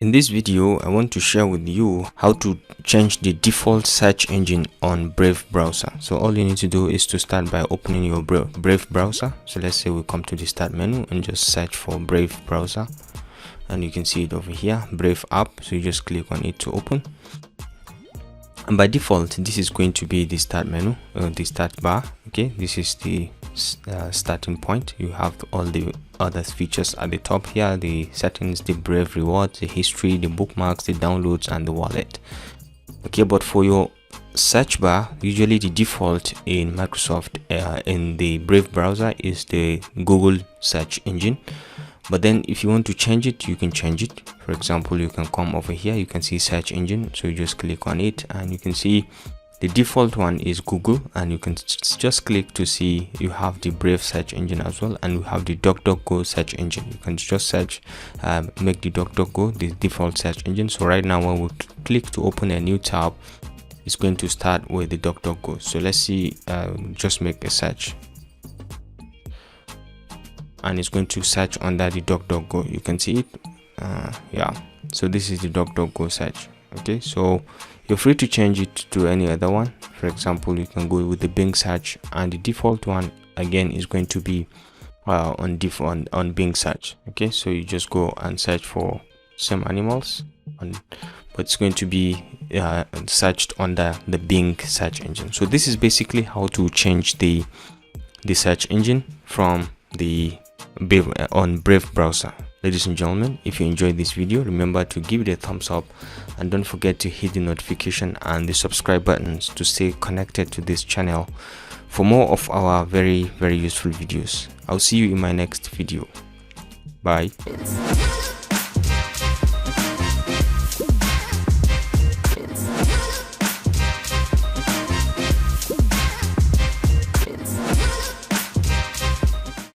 In this video, I want to share with you how to change the default search engine on Brave browser. So all you need to do is to start by opening your Brave browser. So let's say we come to the start menu and just search for Brave browser, and you can see it over here, Brave app. So you just click on it to open, and by default this is going to be the start menu, the start bar. Okay, this is the starting point. You have all the other features at the top here: the settings, the Brave rewards, the history, the bookmarks, the downloads, and the wallet. Okay, but for your search bar, usually the default in Microsoft in the Brave browser is the Google search engine. But then if you want to change it, you can change it. For example, you can come over here, you can see search engine, so you just click on it and you can see the default one is Google, and you can just click to see you have the Brave search engine as well, and we have the DuckDuckGo search engine. You can just search, make the DuckDuckGo the default search engine. So right now when we click to open a new tab, it's going to start with the DuckDuckGo. So let's see, just make a search, and it's going to search under the DuckDuckGo. You can see it. Yeah, so this is the DuckDuckGo search. Okay, so you're free to change it to any other one. For example, you can go with the Bing search, and the default one again is going to be on Bing search. Okay, so you just go and search for some animals, but it's going to be searched under the Bing search engine. So this is basically how to change the search engine from the Brave browser. Ladies and gentlemen, if you enjoyed this video, remember to give it a thumbs up, and don't forget to hit the notification and the subscribe buttons to stay connected to this channel for more of our very useful videos. I'll see you in my next video. Bye.